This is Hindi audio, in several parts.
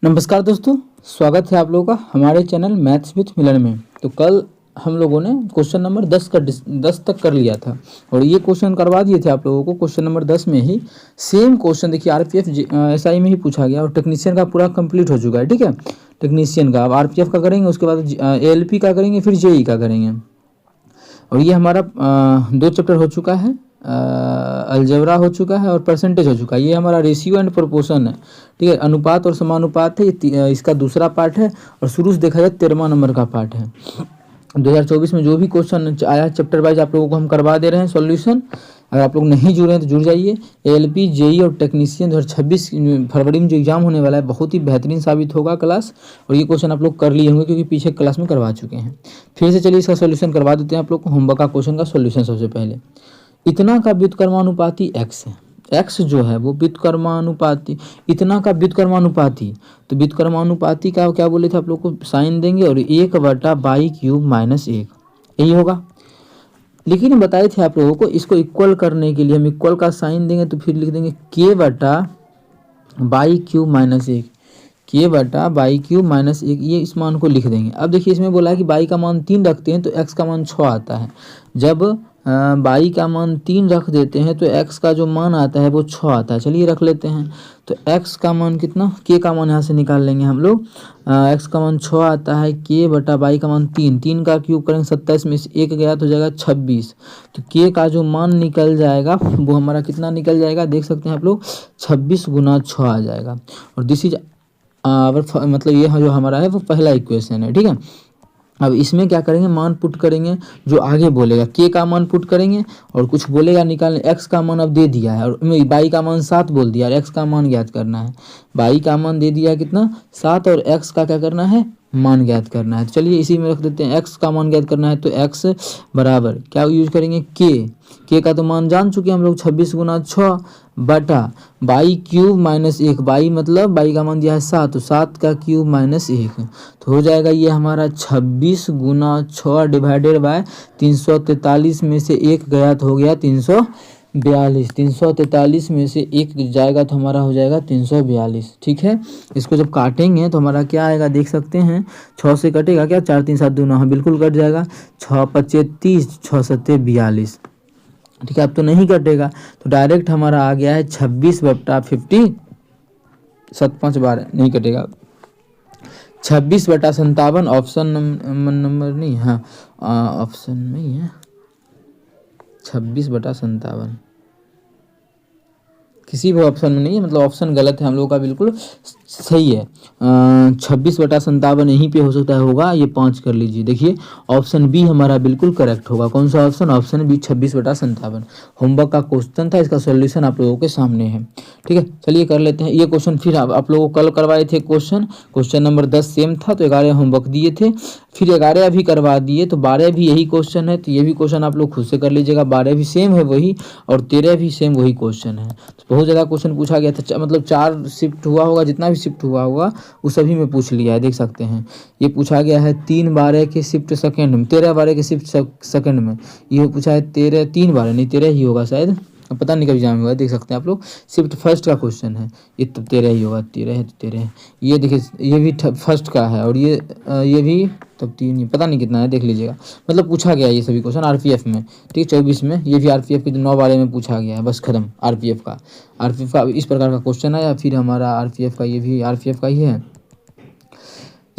नमस्कार दोस्तों, स्वागत है आप लोगों का हमारे चैनल मैथ्स विथ मिलन में। तो कल हम लोगों ने क्वेश्चन नंबर 10 तक कर लिया था और ये क्वेश्चन करवा दिए थे आप लोगों को। क्वेश्चन नंबर 10 में ही सेम क्वेश्चन देखिए आरपीएफ एसआई में ही पूछा गया और टेक्नीशियन का पूरा कंप्लीट हो चुका है। ठीक है, टेक्नीशियन का अब आरपीएफ का करेंगे, उसके बाद एएलपी का करेंगे, फिर जेई का करेंगे। और ये हमारा 2 चैप्टर हो चुका है, अलजेब्रा हो चुका है और परसेंटेज हो चुका है। ये हमारा रेशियो एंड प्रोपोर्शन है। ठीक है, अनुपात और समानुपात है, इसका दूसरा पार्ट है और शुरू से देखा जाए 13वां नंबर का पार्ट है। 2024 में जो भी क्वेश्चन आया चैप्टर वाइज आप लोगों को हम करवा दे रहे हैं सॉल्यूशन। अगर आप लोग नहीं जुड़े हैं तो जुड़ जाइए। एएलपी जेई और टेक्नीशियन 2026 फरवरी में जो एग्जाम होने वाला है बहुत ही बेहतरीन साबित होगा क्लास। और ये क्वेश्चन आप लोग कर लिए होंगे क्योंकि पीछे क्लास में करवा चुके हैं। फिर से चलिए इसका सॉल्यूशन करवा देते हैं आप लोग को। होमवर्क का क्वेश्चन का सॉल्यूशन सबसे पहले, इतना का व्युत्क्रमानुपाती x है। x जो है वो व्युत्क्रमानुपाती, इतना का व्युत्क्रमानुपाती, तो व्युत्क्रमानुपाती का क्या बोले थे आप लोग को, साइन देंगे और 1//3 यही होगा। लेकिन बताए थे आप लोगों को इसको इक्वल करने के लिए हम इक्वल का साइन देंगे तो फिर लिख देंगे k//1 k//1 ये इस मान को लिख देंगे। अब देखिए इसमें बोला है कि बाई का मान 3 रखते हैं तो x का मान 6 आता है। जब बाई का मान 3 रख देते हैं तो x का जो मान आता है वो 6 आता है। चलिए रख लेते हैं। तो x का मान कितना, k का मान यहाँ से निकाल लेंगे हम लोग। x का मान 6 आता है, k/बाई का मान 3 का क्यूब करेंगे 27 में से 1 गया तो हो जाएगा 26। तो k का जो मान निकल जाएगा वो हमारा कितना निकल जाएगा देख सकते हैं आप लोग, 26 × 6 आ जाएगा। और दिस इज मतलब ये जो हमारा है वो पहला इक्वेशन है। ठीक है, अब इसमें क्या करेंगे, मान पुट करेंगे, जो आगे बोलेगा के का मान पुट करेंगे और कुछ बोलेगा निकालने। एक्स का मान अब दे दिया है और बाई का मान 7 बोल दिया और एक्स का मान ज्ञात करना है। बाई का मान दे दिया कितना 7 और एक्स का क्या करना है, मान ज्ञात करना है। तो चलिए इसी में रख देते हैं, एक्स का मान ज्ञात करना है तो एक्स बराबर क्या यूज करेंगे, के का तो मान जान चुके हम लोग 26 × 6 बटा बाई क्यूब -1। बाई मतलब बाई का मान दिया है 7 तो 7 का क्यूब -1 तो हो जाएगा ये हमारा 26 × 6 डिवाइडेड बाय 343 में से 1 गया तो हो गया 342। 343 में से 1 जाएगा तो हमारा हो जाएगा 342। ठीक है, इसको जब काटेंगे तो हमारा क्या आएगा देख सकते हैं, 6 से कटेगा क्या, 4 3 7 2 9, हाँ बिल्कुल कट जाएगा। 6 5 30, 6 7 42। ठीक है, अब तो नहीं कटेगा तो डायरेक्ट हमारा आ गया है 26/50, 7 5 12 नहीं कटेगा, 26/57। ऑप्शन नंबर नहीं, हाँ ऑप्शन में ही है 26/57, किसी भी ऑप्शन में नहीं है, मतलब ऑप्शन गलत है हम लोगों का, बिल्कुल सही है। 26/57 यहीं पे हो सकता है होगा, ये 5 कर लीजिए। देखिए ऑप्शन बी हमारा बिल्कुल करेक्ट होगा। कौन सा ऑप्शन, ऑप्शन बी 26/57। होमवर्क का क्वेश्चन था, इसका सॉल्यूशन आप लोगों के सामने है। ठीक है, चलिए कर लेते हैं ये क्वेश्चन। फिर आप लोगों को कल करवाए थे क्वेश्चन नंबर 10 सेम था तो 11 होमवर्क दिए थे, फिर 11 अभी करवा दिए तो 12 भी यही क्वेश्चन है। तो ये भी क्वेश्चन आप लोग खुद से कर लीजिएगा, 12 भी सेम है वही और 13 भी सेम वही क्वेश्चन है। तो बहुत ज़्यादा क्वेश्चन पूछा गया था, मतलब 4 शिफ्ट हुआ होगा, जितना भी शिफ्ट हुआ होगा वो सभी में पूछ लिया है, देख सकते हैं। ये पूछा गया है 3/12 के शिफ्ट सेकंड में, 13/12 के शिफ्ट सेकंड में। ये पूछा है 3/12 नहीं 13 ही होगा शायद, पता नहीं कभी एग्जाम में हुआ, देख सकते हैं आप लोग। शिफ्ट फर्स्ट का क्वेश्चन है, ये तब 13 ही होगा, 13 है तो 13 है। ये देखिए ये भी फर्स्ट का है और ये भी तब 3, पता नहीं कितना है, देख लीजिएगा। मतलब पूछा गया ये सभी क्वेश्चन आरपीएफ में। ठीक, 24 में ये भी आरपीएफ के 9 बारे में पूछा गया है, बस खत्म। आरपीएफ का इस प्रकार का क्वेश्चन आया। फिर हमारा आरपीएफ का, ये भी आरपीएफ का ही है।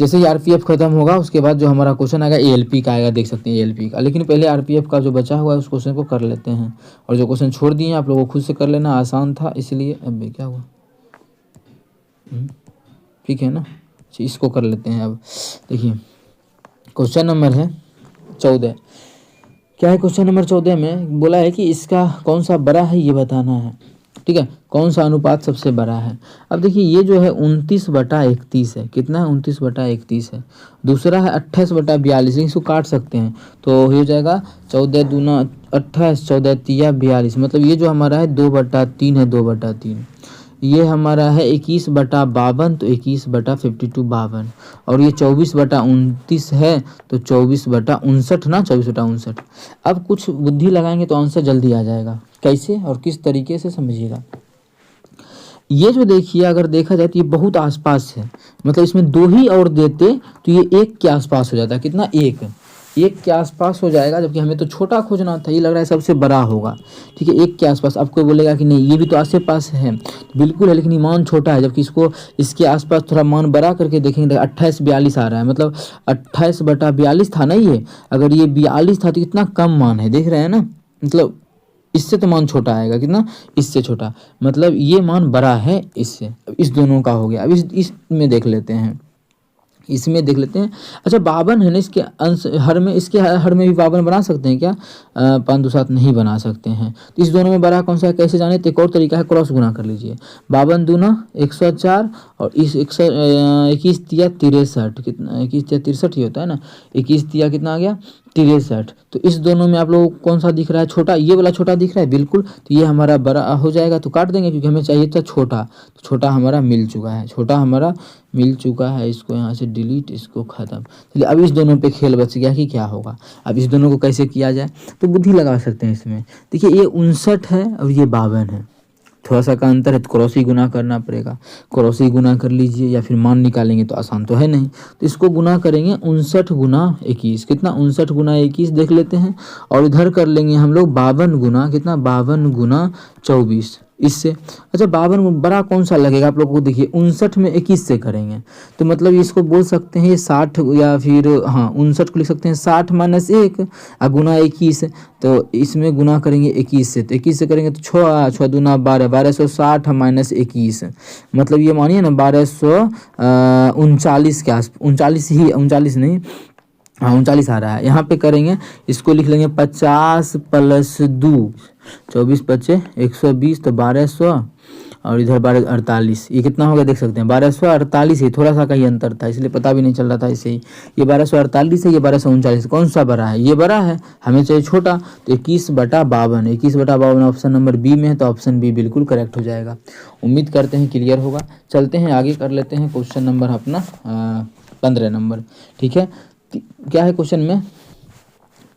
जैसे ही आरपीएफ खत्म होगा उसके बाद जो हमारा क्वेश्चन आएगा एएलपी का आएगा, देख सकते हैं एएलपी का। लेकिन पहले आरपीएफ का जो बचा हुआ है उस क्वेश्चन को कर लेते हैं और जो क्वेश्चन छोड़ दिए आप लोगों को खुद से कर लेना, आसान था इसलिए। अब क्या हुआ, ठीक है ना, इसको कर लेते हैं। अब देखिए क्वेश्चन नंबर है 14। क्या है क्वेश्चन नंबर 14 में बोला है कि इसका कौन सा बड़ा है ये बताना है। ठीक है, कौन सा अनुपात सबसे बड़ा है। अब देखिए ये जो है 29/31 है, कितना है 29/31 है। दूसरा है 28/42, इसको काट सकते हैं तो हो जाएगा 14 दूना 28, 14 तिया 42, मतलब ये जो हमारा है 2/3 है, 2/3। ये हमारा है 21/52 तो 21/52 52, और ये 24/29 है तो 24/59 ना, 24/59। अब कुछ बुद्धि लगाएंगे तो आंसर जल्दी आ जाएगा। कैसे और किस तरीके से समझिएगा। ये जो देखिए अगर देखा जाए तो ये बहुत आसपास है, मतलब इसमें 2 ही और देते तो ये 1 के आसपास हो जाता। कितना, 1 के आसपास हो जाएगा, जबकि हमें तो छोटा खोजना था, ये लग रहा है सबसे बड़ा होगा। ठीक है, 1 के आसपास। अब कोई बोलेगा कि नहीं ये भी तो आस पास है, बिल्कुल है, लेकिन ये मान छोटा है, जबकि इसको इसके आसपास थोड़ा मान बड़ा करके देखेंगे तो 2842 आ रहा है, मतलब 28/42 था ना ये। अगर ये 42 था तो कितना कम मान है, देख रहे हैं ना, मतलब इससे तो मान छोटा आएगा। कितना, इससे छोटा, मतलब ये मान बड़ा है इससे। अब इस दोनों का हो गया। अब इसमें देख लेते हैं, इसमें देख लेते हैं। अच्छा 52 है ना, इसके अंश हर में, इसके हर में भी 52 बना सकते हैं क्या? 5 2 7 नहीं बना सकते हैं। तो इस दोनों में बड़ा कौन सा है, कैसे जाने? तो एक और तरीका है, क्रॉस गुना कर लीजिए। 52 दूना 104 और इस 21 तिया 63, कितना 21 तिया 63 ही होता है ना। 21 तिया कितना आ गया, 63। तो इस दोनों में आप लोगों को कौन सा दिख रहा है, छोटा? ये वाला छोटा दिख रहा है, बिल्कुल। तो ये हमारा बड़ा हो जाएगा, तो काट देंगे क्योंकि हमें चाहिए था छोटा। तो छोटा हमारा मिल चुका है, छोटा हमारा मिल चुका है। इसको यहाँ से डिलीट, इसको ख़त्म। चलिए अब इस दोनों पे खेल बच गया कि क्या होगा। अब इस दोनों को कैसे किया जाए, तो बुद्धि लगा सकते हैं इसमें। देखिए ये 59 है और ये 52 है, थोड़ा सा का अंतर है, तो क्रॉस ही गुना करना पड़ेगा। क्रॉस ही गुना कर लीजिए, या फिर मान निकालेंगे तो आसान तो है नहीं। तो इसको गुना करेंगे 59 गुना 21, कितना 59 गुना 21 देख लेते हैं। और इधर कर लेंगे हम लोग 52 गुना, कितना 52 गुना 24 इससे। अच्छा 52 बड़ा कौन सा लगेगा आप लोगों को, देखिए 59 में 21 से करेंगे तो मतलब इसको बोल सकते हैं ये 60, या फिर हाँ 59 को लिख सकते हैं 60 माइनस 1 और गुना 21। तो इसमें गुना करेंगे 21 से, तो 21 से करेंगे तो 6 दूना 12, 1260 माइनस 21, मतलब ये मानिए ना 1239 के आस, 39 ही, 39 नहीं, हाँ 39 आ रहा है। यहाँ पे करेंगे, इसको लिख लेंगे 50 + 2, 24 × 120, तो 1200 और इधर 1248, ये कितना हो गया देख सकते हैं 1248 ही, थोड़ा सा का ही अंतर था इसलिए पता भी नहीं चल रहा था इसे ही। ये 1248 है, ये 1239, कौन सा बड़ा है? ये बड़ा है, हमें चाहिए छोटा। तो 21/52, 21/52 ऑप्शन नंबर बी में है, तो ऑप्शन बी बिल्कुल करेक्ट हो जाएगा। उम्मीद करते हैं क्लियर होगा। चलते हैं आगे, कर लेते हैं क्वेश्चन नंबर अपना 15 नंबर। ठीक है, क्या है क्वेश्चन में,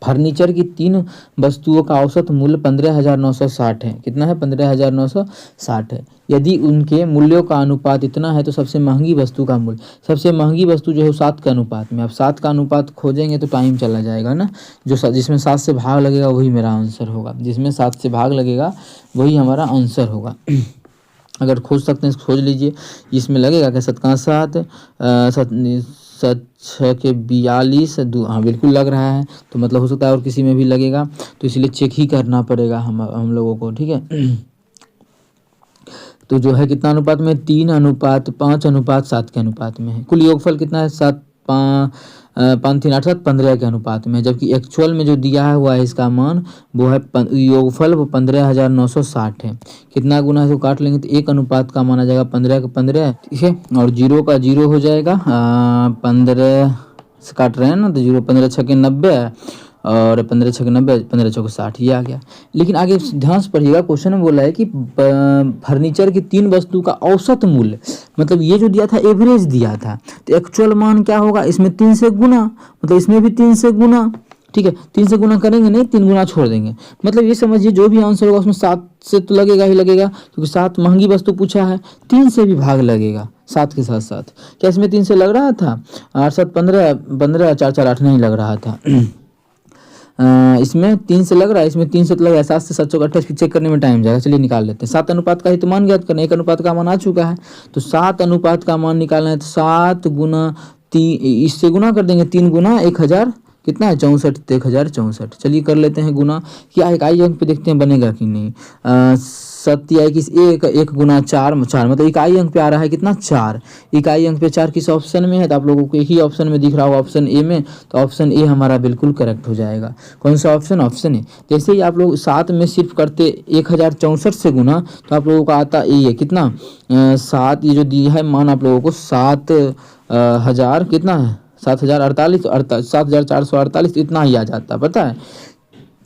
फर्नीचर की 3 वस्तुओं का औसत मूल्य 15,960 है। कितना है? 15,960 है। यदि उनके मूल्यों का अनुपात इतना है तो सबसे महंगी वस्तु का मूल्य, सबसे महंगी वस्तु जो है 7 के अनुपात में। अब 7 का अनुपात खोजेंगे तो टाइम चला जाएगा ना, जो जिसमें 7 से भाग लगेगा वही मेरा आंसर होगा, जिसमें 7 से भाग लगेगा वही हमारा आंसर होगा। अगर खोज सकते हैं खोज लीजिए, इसमें लगेगा क्या 7 का 7, 6 के 42, हाँ बिल्कुल लग रहा है, तो मतलब हो सकता है और किसी में भी लगेगा, तो इसलिए चेक ही करना पड़ेगा हम लोगों को। ठीक है, तो जो है कितना अनुपात में, 3:5:7 के अनुपात में है। कुल योगफल कितना है, 7 5 3 8 7 15 के अनुपात में, जबकि एक्चुअल में जो दिया हुआ है इसका मान वो है योगफल वो 15,960 है। कितना गुना है तो काट लेंगे तो 1 अनुपात का माना जाएगा, 15 का 15, ठीक है, और 0 का 0 हो जाएगा। 15 से काट रहे हैं ना, तो 0 15 6 के 90 और 15 6 के 90, 15 6 के 60, ये आ गया। लेकिन आगे ध्यान से पढ़िएगा, क्वेश्चन में बोला है कि फर्नीचर की 3 वस्तु का औसत मूल्य, मतलब ये जो दिया था एवरेज दिया था, तो एक्चुअल मान क्या होगा, इसमें 3 से गुना, मतलब इसमें भी 3 से गुना। ठीक है, 3 से गुना करेंगे नहीं, 3 गुना छोड़ देंगे, मतलब ये समझिए जो भी आंसर होगा उसमें 7 से तो लगेगा ही लगेगा, क्योंकि 7 महंगी वस्तु पूछा है, 3 से भी भाग लगेगा 7 के साथ साथ। क्या इसमें 3 से लग रहा था? 8 7 15 15 4 4 8 नहीं लग रहा था। इसमें 3 से लग रहा है, इसमें 3 से तो लग रहा है, 7 से 7 चौक 28 चेक करने में टाइम जाएगा। चलिए निकाल लेते हैं। 7 अनुपात का ही तो मान ज्ञात करना, 1 अनुपात का मान आ चुका है, तो 7 अनुपात का मान निकालना है, तो 7 गुना 3, इससे गुना कर देंगे, 3 गुना 1000 कितना है 64, 1064। चलिए कर लेते हैं गुना, क्या इकाई अंक पे देखते हैं बनेगा कि नहीं। 7 या 21, 1 गुना 4, मतलब इकाई अंक पे आ रहा है कितना 4, इकाई अंक पे 4 किस ऑप्शन में है, तो आप लोगों को एक ही ऑप्शन में दिख रहा होगा, ऑप्शन ए में, तो ऑप्शन ए हमारा बिल्कुल करेक्ट हो जाएगा। कौन सा ऑप्शन? Option A. जैसे ही आप लोग 7 में सिर्फ करते 1064 से गुना, तो आप लोगों का आता ये कितना 7, ये जो दिया है मान आप लोगों को 7,000 कितना है 7,048, 7,448 इतना ही आ जाता है। पता है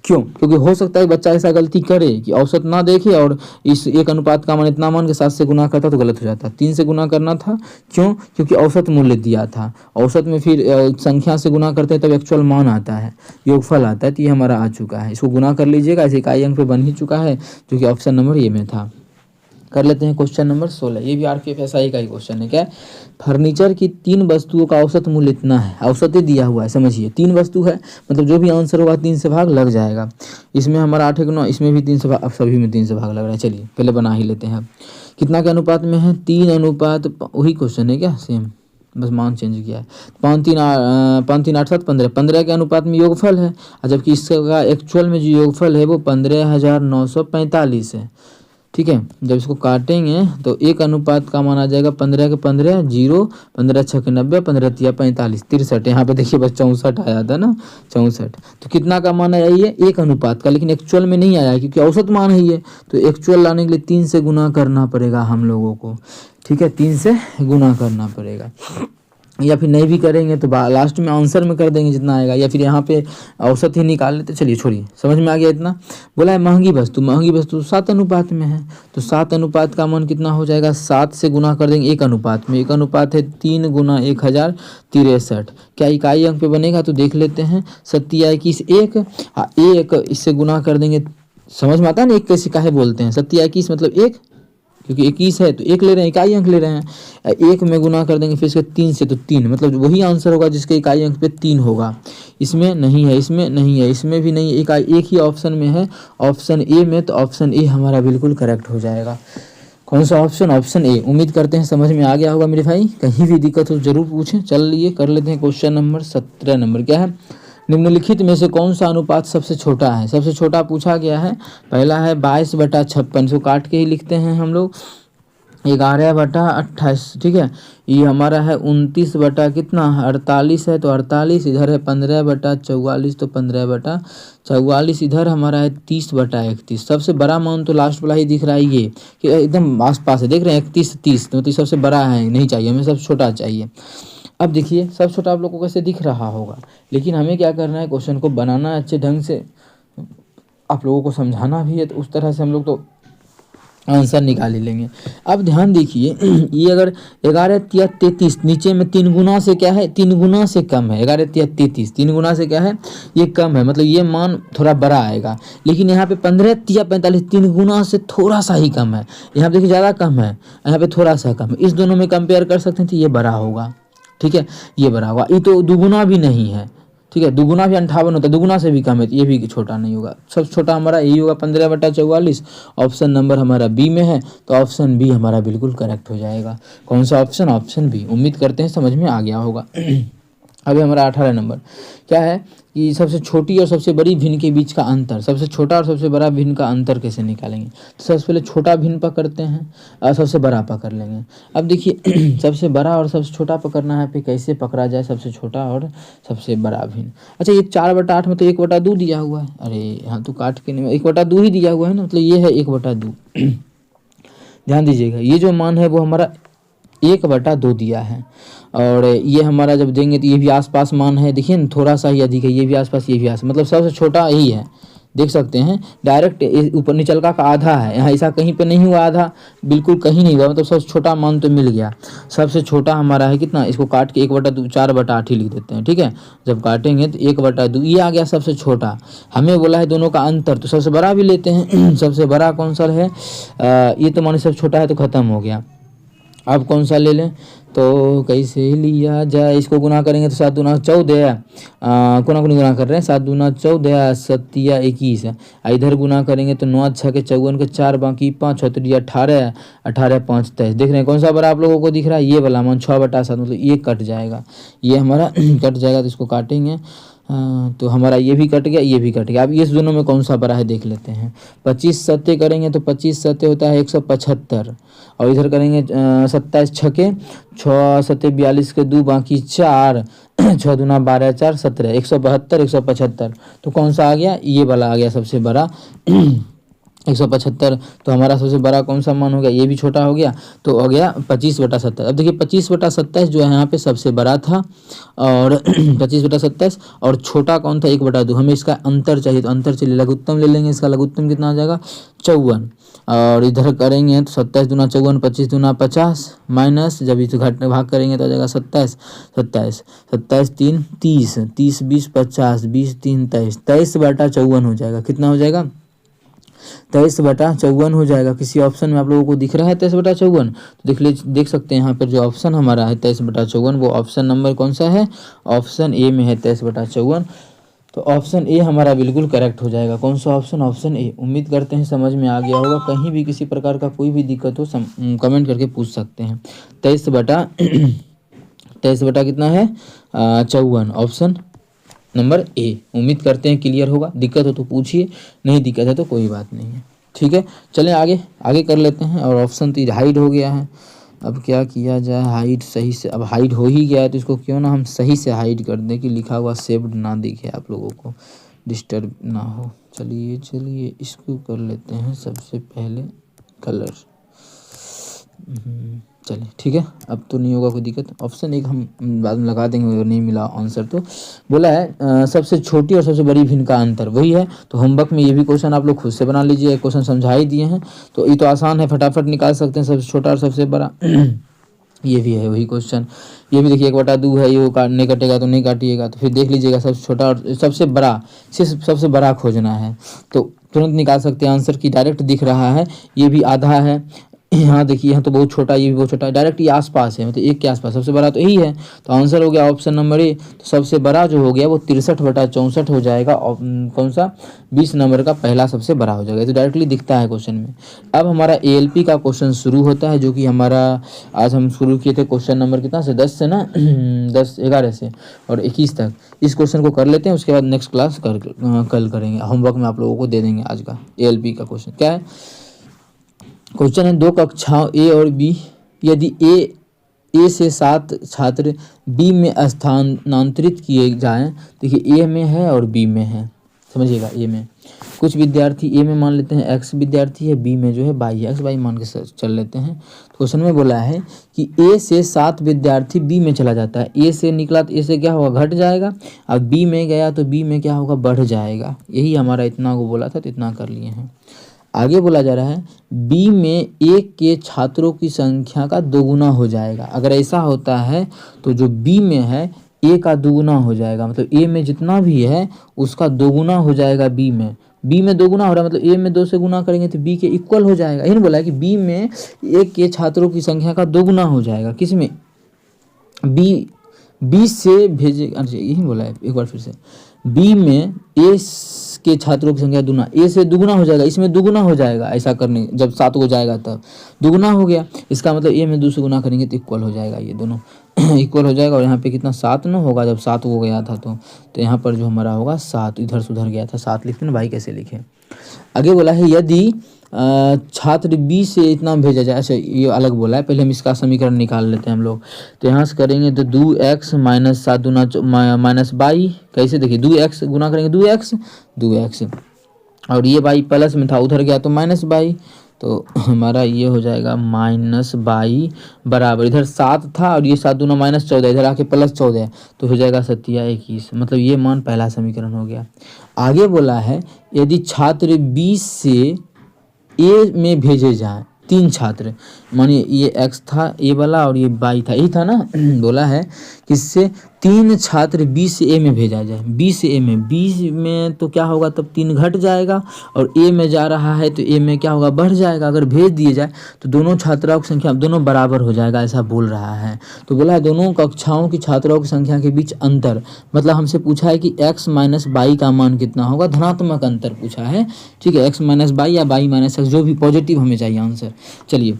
क्यों? क्योंकि हो सकता है बच्चा ऐसा गलती करे कि औसत ना देखे और इस 1 अनुपात का मान इतना मान के 7 से गुना करता तो गलत हो जाता। 3 से गुना करना था, क्यों? क्योंकि औसत मूल्य दिया था, औसत में फिर संख्या से गुना करते हैं तब एक्चुअल मान आता है, योगफल आता है, तो ये हमारा आ चुका है। इसको गुना कर लीजिएगा, ऐसे इकाई अंक पे बन ही चुका है, जो कि ऑप्शन नंबर ए में था। कर लेते हैं क्वेश्चन नंबर 16। ये भी RPFSI का ही क्वेश्चन है। क्या है? फर्नीचर की 3 वस्तुओं का औसत मूल्य इतना है। औसत ही दिया हुआ है, समझिए 3 वस्तु है, मतलब जो भी आंसर होगा 3 से भाग लग जाएगा। इसमें हमारा 8 9, इसमें भी 3 से भाग, अब सभी में 3 से भाग लग रहा है। चलिए पहले बना ही लेते हैं। अब कितना के अनुपात में है? 3 अनुपात, वही क्वेश्चन है क्या, सेम, बस मान चेंज किया है। 5 3 8 7 15, 15 के अनुपात में योगफल है, और जबकि इसका एक्चुअल में जो योगफल है वो 15,945 है। ठीक है, जब इसको काटेंगे तो 1 अनुपात का मान आ जाएगा 15 के 15 0, 15 6 के 90, 15 तिया 45, 63। यहाँ पे देखिए बस 64 आया था ना, 64। तो कितना का मान आया ये? 1 अनुपात का, लेकिन एक्चुअल में नहीं आया क्योंकि औसत मान है ये। तो एक्चुअल लाने के लिए 3 से गुना करना पड़ेगा हम लोगों को। ठीक है, 3 से गुना करना पड़ेगा, या फिर नहीं भी करेंगे तो लास्ट में आंसर में कर देंगे जितना आएगा, या फिर यहाँ पे औसत ही निकाल लेते। चलिए छोड़िए, समझ में आ गया इतना। बोला है महंगी वस्तु 7 अनुपात में है, तो 7 अनुपात का मान कितना हो जाएगा? 7 से गुना कर देंगे 1 अनुपात में। 1 अनुपात है 3 गुना 1063। क्या इकाई अंक पे बनेगा? तो देख लेते हैं। 7 21 1, 1 इससे गुना कर देंगे। समझ में आता है ना, 1 कैसे काहे बोलते हैं? 7 21 मतलब 1, क्योंकि 21 है तो 1 ले रहे हैं, इकाई अंक ले रहे हैं। 1 में गुना कर देंगे फिर इसके 3 से, तो 3, मतलब वही आंसर होगा जिसके इकाई अंक पे 3 होगा। इसमें नहीं है, इसमें नहीं है, इसमें भी नहीं है, एक ही ऑप्शन में है, ऑप्शन ए में। तो ऑप्शन ए हमारा बिल्कुल करेक्ट हो जाएगा। कौन सा ऑप्शन? Option A. उम्मीद करते हैं समझ में आ गया होगा मेरे भाई। कहीं भी दिक्कत हो जरूर पूछें। चलिए कर लेते हैं क्वेश्चन नंबर 17 नंबर। क्या है? निम्नलिखित में से कौन सा अनुपात सबसे छोटा है? सबसे छोटा पूछा गया है। पहला है 22/56, इसको काट के ही लिखते हैं हम लोग, 11/28। ठीक है, ये हमारा है 29 बटा कितना, 48 है, तो 48 इधर है 15/44, तो 15/44 इधर हमारा है 30/31। सबसे बड़ा मान तो लास्ट वाला ही दिख रहा है, ये कि एकदम आस पास है, देख रहे हैं 31 30, तो सबसे बड़ा है, नहीं चाहिए हमें, सब छोटा चाहिए। अब देखिए सब छोटा आप लोगों को कैसे दिख रहा होगा, लेकिन हमें क्या करना है, क्वेश्चन को बनाना अच्छे ढंग से, आप लोगों को समझाना भी है, तो उस तरह से हम लोग तो आंसर निकाल ही लेंगे। अब ध्यान देखिए, ये अगर 11 तिया 33, नीचे में 3 गुना से क्या है, 3 गुना से कम है। 11 तिया 33 3 गुना से क्या है, ये कम है, मतलब ये मान थोड़ा बड़ा आएगा। लेकिन यहाँ पे 15 तिया 45 3 गुना से थोड़ा सा ही कम है। यहाँ पे देखिए ज़्यादा कम है, यहाँ पे थोड़ा सा कम है। इस दोनों में कंपेयर कर सकते हैं तो ये बड़ा होगा। ठीक है, ये बड़ा होगा। ये तो दुगुना भी नहीं है। ठीक है, दुगुना भी 58 होता है, दुगुना से भी कम है, तो ये भी छोटा नहीं होगा। सबसे छोटा हमारा यही होगा 15/44। ऑप्शन नंबर हमारा बी में है, तो ऑप्शन बी हमारा बिल्कुल करेक्ट हो जाएगा। कौन सा ऑप्शन? Option B. उम्मीद करते हैं समझ में आ गया होगा। अभी हमारा 18 नंबर क्या है कि सबसे छोटी और सबसे बड़ी भिन्न के बीच का अंतर, सबसे छोटा और सबसे बड़ा भिन्न का अंतर कैसे निकालेंगे। तो सबसे पहले छोटा भिन्न पकड़ते हैं और सबसे बड़ा पकड़ लेंगे। अब देखिए सबसे बड़ा और सबसे छोटा पकड़ना है, पे कैसे पकड़ा जाए सबसे छोटा और सबसे बड़ा भिन्न। अच्छा, ये 4/8 में तो 1/2 दिया हुआ है। अरे हाँ, तो काट के नहीं, 1/2 ही दिया हुआ है ना, मतलब ये है 1/2। ध्यान दीजिएगा, ये जो मान है वो हमारा 1/2 दिया है, और ये हमारा जब देंगे तो ये भी आसपास मान है, देखिए ना थोड़ा सा ही अधिक है, ये भी आसपास, ये भी आसपास, मतलब सबसे छोटा यही है। देख सकते हैं डायरेक्ट ऊपर निचलका का आधा है, यहाँ ऐसा कहीं पे नहीं हुआ आधा, बिल्कुल कहीं नहीं हुआ, मतलब सबसे छोटा मान तो मिल गया। सबसे छोटा हमारा है कितना, इसको काट के 1/2 4/8 ही लिख देते हैं। ठीक है, जब काटेंगे तो 1/2 ये आ गया सबसे छोटा। हमें बोला है दोनों का अंतर, तो सबसे बड़ा भी लेते हैं। सबसे बड़ा कौन सा है, ये तो मान सबसे छोटा है तो खत्म हो गया। अब कौन सा ले लें, तो कैसे लिया जाए, इसको गुना करेंगे तो 7 दूना 14, कोना को गुना कर रहे हैं, 7 दूना 14, 7 या 21, इधर गुना करेंगे तो 9 6 के 54 के 4 बाकी 5 6 18, 18 5 23। देख रहे हैं कौन सा बड़ा आप लोगों को दिख रहा है, ये वाला मान 6/7, मतलब ये कट जाएगा, ये हमारा कट जाएगा, तो इसको काटेंगे तो हमारा ये भी कट गया, ये भी कट गया। अब इस दोनों में कौन सा बड़ा है देख लेते हैं। 25 सत्ते करेंगे तो 25 सत्ते होता है 175, और इधर करेंगे 27 छके 6 सत्ते 42 के 2 बाकी 4, 6 दूना 12 4 17, 172 175। तो कौन सा आ गया, ये वाला आ गया सबसे बड़ा 175। तो हमारा सबसे बड़ा कौन सा मान हो गया, ये भी छोटा हो गया, तो हो गया 25/27। अब देखिए 25/27 जो है यहाँ पे सबसे बड़ा था, और 25/27, और छोटा कौन था 1/2। हमें इसका अंतर चाहिए, तो अंतर चलिए लघुत्तम ले लेंगे। इसका लघुत्तम कितना आ जाएगा 54, और इधर करेंगे तो 27 दूना 54, 25 दूना 50, माइनस जब इसे घट भाग करेंगे तो आ जाएगा 27 27 27 3 30, 30 20 50, 20 3 23, 23/54 हो जाएगा। कितना हो जाएगा 23/54 हो जाएगा। किसी ऑप्शन में आप लोगों को दिख रहा है 23/54? तो देख सकते हैं यहाँ पर जो ऑप्शन हमारा है 23/54, वो ऑप्शन नंबर कौन सा है? ऑप्शन ए में है 23/54। तो ऑप्शन ए हमारा बिल्कुल करेक्ट हो जाएगा। कौन सा ऑप्शन? Option A. उम्मीद करते हैं समझ में आ गया होगा। कहीं भी किसी प्रकार का कोई भी दिक्कत हो कमेंट करके पूछ सकते हैं। 23/23 कितना है? 54, ऑप्शन नंबर ए। उम्मीद करते हैं क्लियर होगा। दिक्कत हो तो पूछिए, नहीं दिक्कत है तो कोई बात नहीं है। ठीक है, चलें आगे कर लेते हैं। और ऑप्शन तो हाइड हो गया है, अब क्या किया जाए? हाइड सही से, अब हाइड हो ही गया है तो इसको क्यों ना हम सही से हाइड कर दें कि लिखा हुआ सेव्ड ना दिखे, आप लोगों को डिस्टर्ब ना हो। चलिए इसको कर लेते हैं सबसे पहले कलर। चलिए ठीक है, अब तो नहीं होगा कोई दिक्कत। ऑप्शन एक हम बाद में लगा देंगे अगर नहीं मिला आंसर तो। बोला है सबसे छोटी और सबसे बड़ी भिन्न का अंतर, वही है। तो होमवर्क में ये भी क्वेश्चन आप लोग खुद से बना लीजिए, क्वेश्चन समझा ही दिए हैं तो ये तो आसान है, फटाफट निकाल सकते हैं। सबसे छोटा और सबसे बड़ा ये भी है वही क्वेश्चन। ये भी देखिए 1/2 है, ये नहीं कटेगा तो नहीं काटिएगा। तो फिर देख लीजिएगा सबसे छोटा और सबसे बड़ा, सिर्फ सबसे बड़ा खोजना है तो तुरंत निकाल सकते हैं आंसर की। डायरेक्ट दिख रहा है, ये भी आधा है। यहाँ देखिए, यहाँ तो बहुत छोटा, ये भी बहुत छोटा है। डायरेक्ट ये आसपास है, मतलब एक के आसपास। सबसे बड़ा तो यही है, तो आंसर हो गया ऑप्शन नंबर ए। तो सबसे बड़ा जो हो गया वो 63/64 हो जाएगा। कौन सा? 20 नंबर का पहला सबसे बड़ा हो जाएगा। तो डायरेक्टली दिखता है क्वेश्चन में। अब हमारा ALP का क्वेश्चन शुरू होता है, जो कि हमारा आज हम शुरू किए थे क्वेश्चन नंबर कितना से? 10 से ना 11 से और 21 तक। इस क्वेश्चन को कर लेते हैं, उसके बाद नेक्स्ट क्लास कल करेंगे। होमवर्क में आप लोगों को दे देंगे आज का ALP का क्वेश्चन। क्या है क्वेश्चन है? 2 कक्षाओं A और B, यदि A से 7 छात्र B में स्थानांतरित किए जाएं। देखिए A में है और B में है, समझिएगा। A में कुछ विद्यार्थी, A में मान लेते हैं X विद्यार्थी है, B में जो है Y है, XY मान के चल लेते हैं। तो क्वेश्चन में बोला है कि A से 7 विद्यार्थी B में चला जाता है। A से निकला तो A से क्या होगा? घट जाएगा। अब B में गया तो B में क्या होगा? बढ़ जाएगा। यही हमारा इतना को बोला था, तो इतना कर लिए हैं। आगे बोला जा रहा है B में A के छात्रों की संख्या का दोगुना हो जाएगा। अगर ऐसा होता है तो जो B में है A का दोगुना हो जाएगा, मतलब A में जितना भी है उसका दोगुना हो जाएगा B में। B में दोगुना हो रहा है मतलब A में 2 से गुना करेंगे तो B के इक्वल हो जाएगा। यही बोला है कि B में A के छात्रों की संख्या का दोगुना हो जाएगा। किस में? B से भेजे, अच्छा यही बोला है एक बार फिर से। B में A के छात्रों की संख्या दुगुना, A से दुगुना हो जाएगा, इसमें दुगुना हो जाएगा। ऐसा करने जब 7 हो जाएगा तब दुगुना हो गया। इसका मतलब A में 2 से गुना करेंगे तो इक्वल हो जाएगा, ये दोनों इक्वल हो जाएगा। और यहाँ पे कितना? 7 न होगा, जब 7 हो गया था तो यहाँ पर जो हमारा होगा 7, इधर सुधर गया था 7 लिखते ना भाई, कैसे लिखे? आगे बोला है यदि छात्र B से इतना भेजा जाए। अच्छा ये अलग बोला है, पहले हम इसका समीकरण निकाल लेते हैं हम लोग। तो यहाँ से करेंगे तो 2x माइनस 7 दूना माइनस बाई। कैसे? देखिए 2x गुना करेंगे 2x और ये बाई प्लस में था, उधर गया तो माइनस बाई। तो हमारा ये हो जाएगा माइनस बाई बराबर, इधर 7 था और ये 7 दूना माइनस 14, इधर आके प्लस 14, तो हो जाएगा 7×21। मतलब ये मान पहला समीकरण हो गया। आगे बोला है यदि छात्र B से A में भेजे जाएं 3 छात्र, मानिए ये x था A वाला और ये y था, यही था ना। बोला है किससे? 3 छात्र B से A में भेजा जाए। B से A में, B में तो क्या होगा? तब 3 घट जाएगा और A में जा रहा है तो A में क्या होगा? बढ़ जाएगा। अगर भेज दिए जाए तो दोनों छात्राओं की संख्या दोनों बराबर हो जाएगा, ऐसा बोल रहा है। तो बोला है दोनों कक्षाओं की छात्राओं की संख्या के बीच अंतर, मतलब हमसे पूछा है कि x माइनस बाई का मान कितना होगा? धनात्मक अंतर पूछा है, ठीक है। x माइनस बाई या बाई माइनस x, जो भी पॉजिटिव हमें चाहिए आंसर। चलिए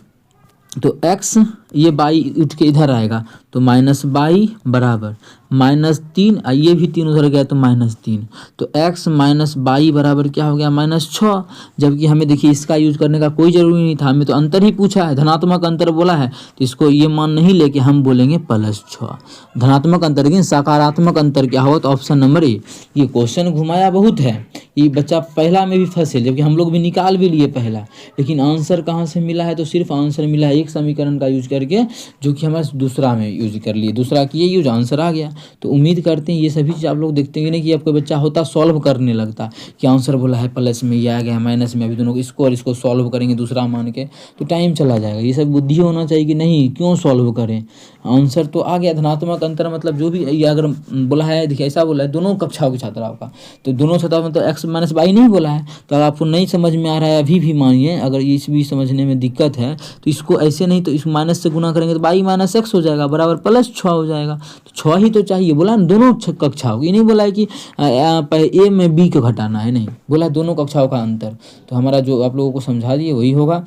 तो x, ये बाई उठ के इधर आएगा तो माइनस बाई बराबर -3, ये भी 3 उधर गया तो -3। तो x माइनस बाई बराबर क्या हो गया? -6। जबकि हमें देखिए इसका यूज करने का कोई ज़रूरी नहीं था, हमें तो अंतर ही पूछा है, धनात्मक अंतर बोला है, तो इसको ये मान नहीं लेके हम बोलेंगे +6 धनात्मक अंतर। लेकिन सकारात्मक अंतर क्या होगा? तो ऑप्शन नंबर ए। ये क्वेश्चन घुमाया बहुत है, ये बच्चा पहला में भी फंसे, जबकि हम लोग भी निकाल भी लिए पहला, लेकिन आंसर कहाँ से मिला है? तो सिर्फ आंसर मिला है एक समीकरण का यूज करके। करके जो कि हमारे दूसरा में यूज कर लिए, दूसरा किए यूज, आंसर आ गया। तो उम्मीद करते हैं ये सभी चीज़ आप लोग देखते हैं नहीं कि आपका बच्चा होता सॉल्व करने लगता कि आंसर बोला है प्लस में, ये आ गया है माइनस में, अभी दोनों इसको और इसको सॉल्व करेंगे दूसरा मान के, तो टाइम चला जाएगा। ये सब बुद्धि होना चाहिए कि नहीं क्यों सॉल्व करें, आंसर तो आ गया। धनात्मक अंतर मतलब जो भी ये अगर बोला है, देखिए ऐसा बोला है दोनों कक्षाओं के छात्राओं का, तो दोनों छात्राओं मतलब एक्स माइनस वाई नहीं बोला है। तो अगर आपको नहीं समझ में आ रहा है अभी भी मानिए, अगर इस भी समझने में दिक्कत है तो इसको ऐसे नहीं, तो इस माइनस से गुना करेंगे तो वाई माइनस एक्स हो जाएगा बराबर प्लस 6 हो जाएगा। तो 6 ही तो चाहिए, बोला ना दोनों कक्षाओं, ये नहीं बोला है कि ए में बी को घटाना है, नहीं बोला दोनों कक्षाओं का अंतर। तो हमारा जो आप लोगों को समझा दिए वही होगा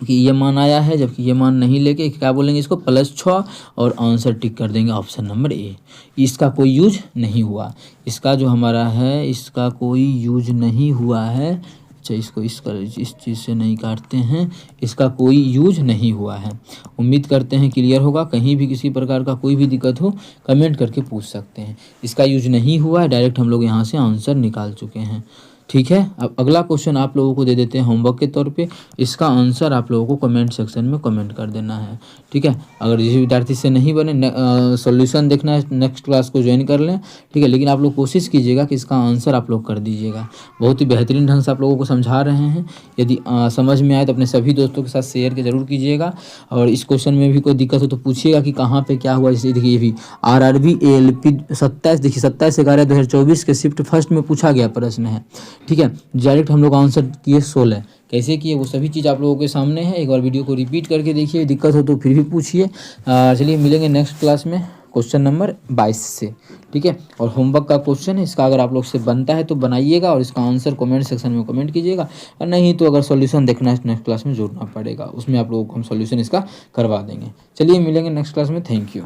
कि ये मान आया है, जबकि ये मान नहीं लेके क्या बोलेंगे इसको +6 और आंसर टिक कर देंगे ऑप्शन नंबर ए। इसका कोई यूज नहीं हुआ, इसका जो हमारा है इसका कोई यूज नहीं हुआ है। अच्छा इसको इस चीज़ से नहीं काटते हैं, इसका कोई यूज नहीं हुआ है। उम्मीद करते हैं क्लियर होगा। कहीं भी किसी प्रकार का कोई भी दिक्कत हो कमेंट करके पूछ सकते हैं। इसका यूज नहीं हुआ है, डायरेक्ट हम लोग यहाँ से आंसर निकाल चुके हैं। ठीक है, अब अगला क्वेश्चन आप लोगों को दे देते हैं होमवर्क के तौर पे। इसका आंसर आप लोगों को कमेंट सेक्शन में कमेंट कर देना है। ठीक है, अगर जिस विद्यार्थी से नहीं बने सॉल्यूशन देखना है नेक्स्ट क्लास को ज्वाइन कर लें। ठीक है, लेकिन आप लोग कोशिश कीजिएगा कि इसका आंसर आप लोग कर दीजिएगा। बहुत ही बेहतरीन ढंग से आप लोगों को समझा रहे हैं। यदि समझ में आए तो अपने सभी दोस्तों के साथ शेयर के ज़रूर कीजिएगा। और इस क्वेश्चन में भी कोई दिक्कत हो तो पूछिएगा कि कहाँ पर क्या हुआ। जैसे देखिए ये भी RRB ALP 27, देखिए 27/11/2024 के शिफ्ट फर्स्ट में पूछा गया प्रश्न है। ठीक है, डायरेक्ट हम लोग आंसर किए 16, कैसे किए वो सभी चीज़ आप लोगों के सामने है। एक बार वीडियो को रिपीट करके देखिए, दिक्कत हो तो फिर भी पूछिए। चलिए मिलेंगे नेक्स्ट क्लास में क्वेश्चन नंबर 22 से। ठीक है, और होमवर्क का क्वेश्चन है इसका, अगर आप लोग से बनता है तो बनाइएगा और इसका आंसर कमेंट सेक्शन में कमेंट कीजिएगा। और नहीं तो अगर सॉल्यूशन देखना है नेक्स्ट क्लास में जोड़ना पड़ेगा, उसमें आप लोगों को हम सॉल्यूशन इसका करवा देंगे। चलिए मिलेंगे नेक्स्ट क्लास में, थैंक यू।